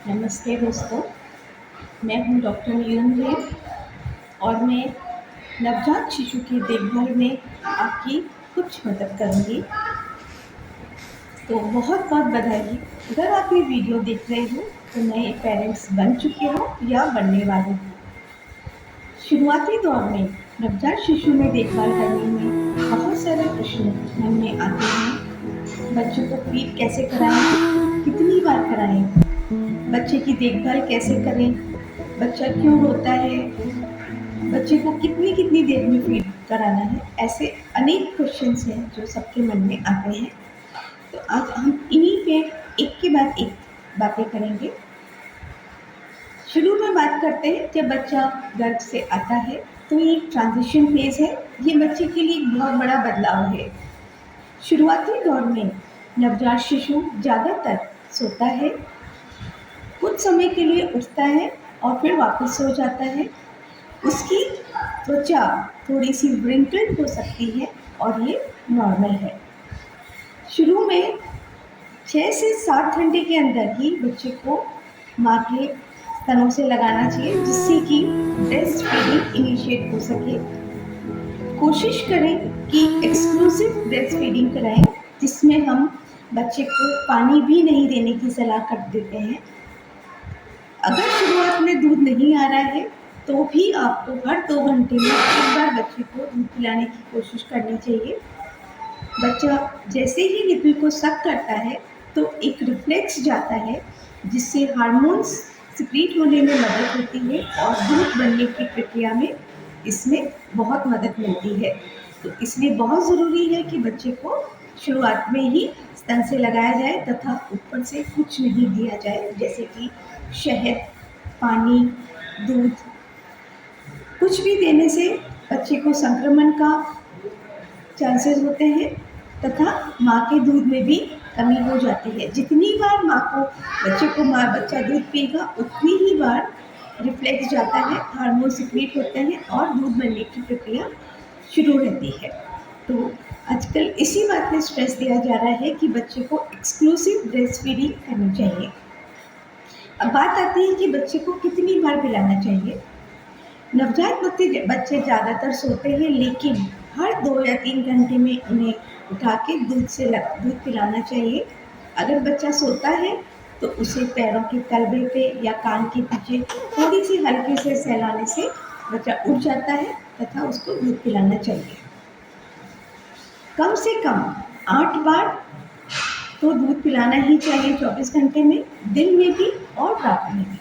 नमस्ते दोस्तों, मैं हूँ डॉक्टर नीलम जैन और मैं नवजात शिशु की देखभाल में आपकी कुछ मदद करूँगी। तो बहुत बहुत बधाई। अगर आप ये वीडियो देख रहे हो तो नए पेरेंट्स बन चुके हो या बनने वाले हो। शुरुआती दौर में नवजात शिशु में देखभाल करने में बहुत सारे प्रश्न मन में आते हैं। बच्चों को फीड कैसे कराएं, कितनी बार कराएं, बच्चे की देखभाल कैसे करें, बच्चा क्यों रोता है, बच्चे को कितनी कितनी देर में फीड कराना है। ऐसे अनेक क्वेश्चंस हैं जो सबके मन में आते हैं। तो आज हम इन्हीं पे एक के बाद एक बातें करेंगे। शुरू में बात करते हैं जब बच्चा गर्भ से आता है तो ये एक ट्रांजिशन फेज है। ये बच्चे के लिए एक बहुत बड़ा बदलाव है। शुरुआती दौर में नवजात शिशु ज़्यादातर सोता है, कुछ समय के लिए उठता है और फिर वापस सो जाता है। उसकी त्वचा थोड़ी सी व्रिंकल्ड हो सकती है और ये नॉर्मल है। शुरू में 6 से 7 घंटे के अंदर ही बच्चे को माँ के स्तनों से लगाना चाहिए जिससे कि ब्रेस्ट फीडिंग इनिशिएट हो सके। कोशिश करें कि एक्सक्लूसिव ब्रेस्ट फीडिंग कराएं जिसमें हम बच्चे को पानी भी नहीं देने की सलाह कर देते हैं। अगर शुरुआत में दूध नहीं आ रहा है तो भी आपको हर 2 घंटे में एक बार बच्चे को दूध पिलाने की कोशिश करनी चाहिए। बच्चा जैसे ही निप्पल को सक करता है तो एक रिफ्लेक्स जाता है जिससे हार्मोन्स सिक्रीट होने में मदद होती है और दूध बनने की प्रक्रिया में इसमें बहुत मदद मिलती है। तो इसलिए बहुत ज़रूरी है कि बच्चे को शुरुआत में ही स्तन से लगाया जाए तथा ऊपर से कुछ नहीं दिया जाए, जैसे कि शहद, पानी, दूध। कुछ भी देने से बच्चे को संक्रमण का चांसेस होते हैं तथा माँ के दूध में भी कमी हो जाती है। जितनी बार बच्चा दूध पिएगा उतनी ही बार रिफ्लेक्स जाता है, हार्मोन सिक्रीट होते हैं और दूध बनने की प्रक्रिया शुरू रहती है। तो आजकल इसी बात पे स्ट्रेस दिया जा रहा है कि बच्चे को एक्सक्लूसिव ब्रेस्ट फीडिंग करनी चाहिए। अब बात आती है कि बच्चे को कितनी बार पिलाना चाहिए। नवजात बच्चे ज़्यादातर सोते हैं, लेकिन हर 2 या 3 घंटे में उन्हें उठा के दूध पिलाना चाहिए। अगर बच्चा सोता है तो उसे पैरों के तलवे पे या कान के पीछे थोड़ी सी हल्के से सहलाने से बच्चा उठ जाता है तथा उसको दूध पिलाना चाहिए। कम से कम 8 बार तो दूध पिलाना ही चाहिए 24 घंटे में, दिन में भी और रात में भी।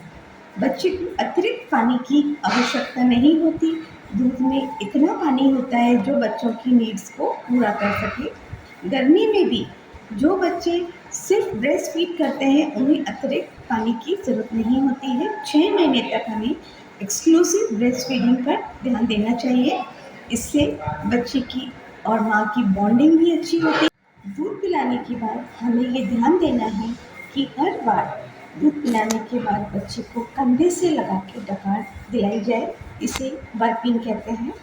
बच्चे को अतिरिक्त पानी की आवश्यकता नहीं होती। दूध में इतना पानी होता है जो बच्चों की नीड्स को पूरा कर सके। गर्मी में भी जो बच्चे सिर्फ ब्रेस्ट फीड करते हैं उन्हें अतिरिक्त पानी की ज़रूरत नहीं होती है। 6 महीने तक हमें एक्सक्लूसिव ब्रेस्ट फीडिंग पर ध्यान देना चाहिए। इससे बच्चे की और माँ की बॉन्डिंग भी अच्छी होती है। दूध पिलाने के बाद हमें ये ध्यान देना है कि हर बार दूध पिलाने के बाद बच्चे को कंधे से लगा के डकार दिलाई जाए। इसे बर्पिंग कहते हैं।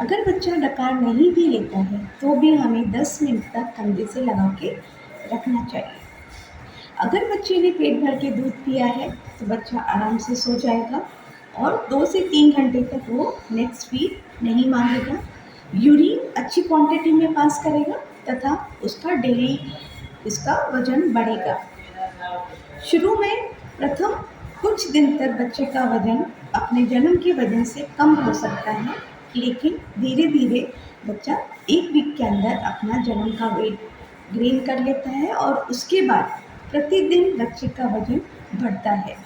अगर बच्चा डकार नहीं भी लेता है तो भी हमें 10 मिनट तक कंधे से लगा के रखना चाहिए। अगर बच्चे ने पेट भर के दूध पिया है तो बच्चा आराम से सो जाएगा और 2 से 3 घंटे तक वो नेक्स्ट फीड नहीं मांगेगा। यूरिन अच्छी क्वांटिटी में पास करेगा तथा उसका डेली वजन बढ़ेगा। शुरू में प्रथम कुछ दिन तक बच्चे का वजन अपने जन्म के वजन से कम हो सकता है, लेकिन धीरे धीरे बच्चा 1 वीक के अंदर अपना जन्म का वेट गेन कर लेता है और उसके बाद प्रतिदिन बच्चे का वजन बढ़ता है।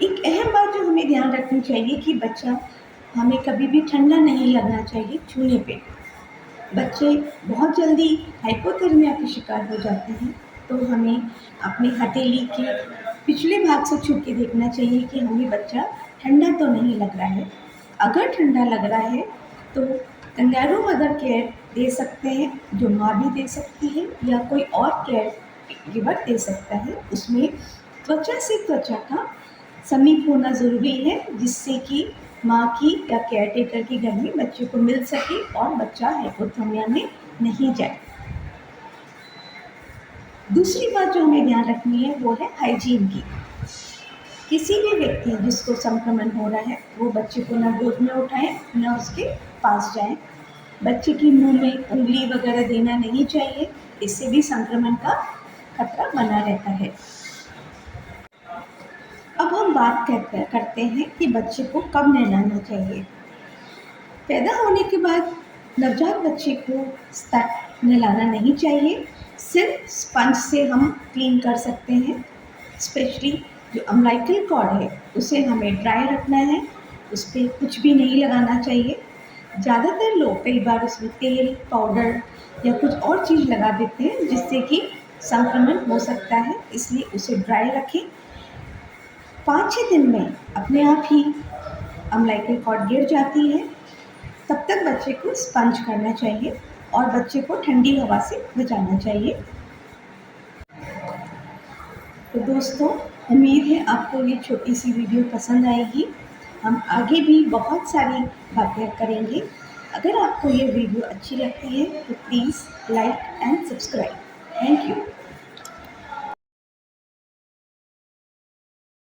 एक अहम बात जो हमें ध्यान रखनी चाहिए कि हमें कभी भी ठंडा नहीं लगना चाहिए छूने पे। बच्चे बहुत जल्दी हाइपोथर्मिया के शिकार हो जाते हैं, तो हमें अपनी हथेली के पिछले भाग से छू के देखना चाहिए कि हमें बच्चा ठंडा तो नहीं लग रहा है। अगर ठंडा लग रहा है तो कंगारू मदर केयर दे सकते हैं, जो माँ भी दे सकती है या कोई और केयर गिवर दे सकता है। उसमें त्वचा से त्वचा का समीप होना ज़रूरी है जिससे कि माँ की या केयर टेकर की गर्मी बच्चे को मिल सके और बच्चा हाइपोथर्मिया में नहीं जाए। दूसरी बात जो हमें ध्यान रखनी है वो है हाइजीन की। किसी भी व्यक्ति जिसको संक्रमण हो रहा है वो बच्चे को ना गोद में उठाएं, ना उसके पास जाएं। बच्चे की मुंह में उंगली वगैरह देना नहीं चाहिए, इससे भी संक्रमण का खतरा बना रहता है। अब हम बात करते हैं कि बच्चे को कब नहलाना चाहिए। पैदा होने के बाद नवजात बच्चे को नहलाना नहीं चाहिए, सिर्फ स्पंज से हम क्लीन कर सकते हैं। स्पेशली जो अम्बिलिकल कॉर्ड है उसे हमें ड्राई रखना है, उस पर कुछ भी नहीं लगाना चाहिए। ज़्यादातर लोग कई बार उसमें तेल, पाउडर या कुछ और चीज़ लगा देते हैं जिससे कि संक्रमण हो सकता है, इसलिए उसे ड्राई रखें। 5-6 दिन में अपने आप ही अम्बिलिकल कॉर्ड गिर जाती है, तब तक बच्चे को स्पंज करना चाहिए और बच्चे को ठंडी हवा से बचाना चाहिए। तो दोस्तों, उम्मीद है आपको ये छोटी सी वीडियो पसंद आएगी। हम आगे भी बहुत सारी बातें करेंगे। अगर आपको ये वीडियो अच्छी लगती है तो प्लीज़ लाइक एंड सब्सक्राइब।